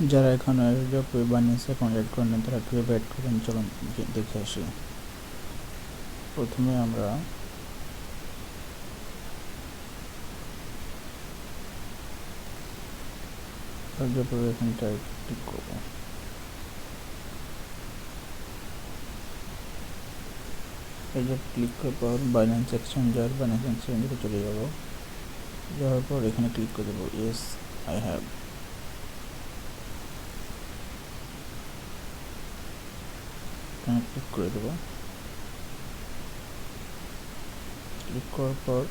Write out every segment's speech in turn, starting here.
যারা এখানে Binance account add করেন তারা কীভাবে অ্যাড করবেন চলুন দেখে আসি। প্রথমে আমরা এখানটায় ক্লিক করব। এই যে ক্লিক করার পর বাইন্যান্স এক্সচেঞ্জে চলে যাওয়ার পর এখানে ক্লিক করে দেবো ইয়েস আই হ্যাভ। এখানে ক্লিক করে দেবো। ক্লিক করার পর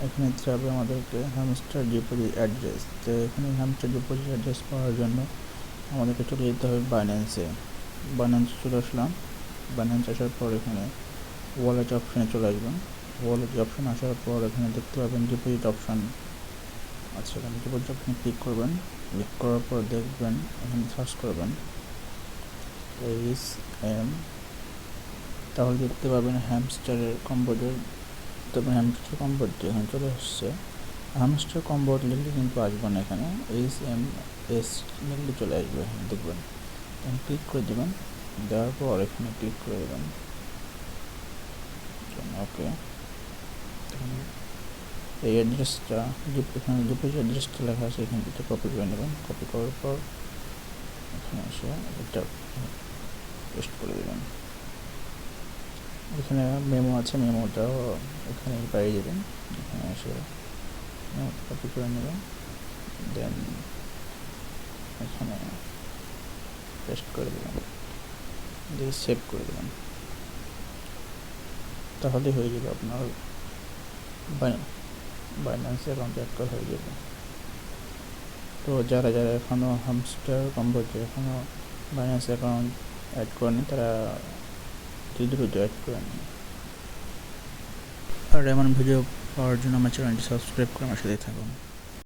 এখানে যাবে আমাদেরকে হ্যামস্টার ডিপোজিট অ্যাড্রেস। তো এখানে হ্যামস্টার ডিপোজিট অ্যাড্রেস পাওয়ার জন্য আমাদেরকে চলে যেতে হবে বাইন্যান্সে চলে আসলাম। বাইন্যান্স আসার পর এখানে ওয়ালেট অপশানে চলে আসবেন। ওয়ালেট অপশান আসার পর এখানে দেখতে পাবেন ডিপোজিট অপশান আছে। এখানে ডিপোজিট অপশানে ক্লিক করবেন। ক্লিক করার পর দেখবেন এখানে সার্চ করবেন HM, তাহলে দেখতে পাবেন হ্যামস্টারের কম্বোর্ডের। তবে হ্যামস্টার কম্বোর্ডটি এখানে চলে আসছে। হ্যামস্টার কম্বোর্ড লিখলে কিন্তু আসবে না, এখানে HMS লিখলে চলে আসবে। দেখবেন এখানে ক্লিক করে দেবেন। দেওয়ার পর এখানে ক্লিক করে দেবেন ওকে। এই অ্যাড্রেসটা এখানে ডিপোজিট অ্যাড্রেসটা লেখা আছে, এখান থেকে কপি করে নেবেন। কপি করার পর এখানে এসে এটা পেস্ট করে দেবেন। এখানে মেমো আছে, মেমোটাও এখানে পাইয়ে দেবেন। এখানে এসে কপি করে নেবেন, দেন এখানে পেস্ট করে দেবেন, দিয়ে সেভ করে দেবেন। তাহলে হয়ে যাবে আপনার বাইন্যান্স অ্যাকাউন্ট অ্যাড করা হয়ে যাবে। তো যারা এখনও হ্যামস্টার কম্বোতে এখনও বাইন্যান্স অ্যাকাউন্ট অ্যাড করেনি তারা দ্রুত অ্যাড করে নিন। আর এমন ভিডিও পাওয়ার জন্য আমার চ্যানেলটি সাবস্ক্রাইব করে আমার সাথে থাকুন।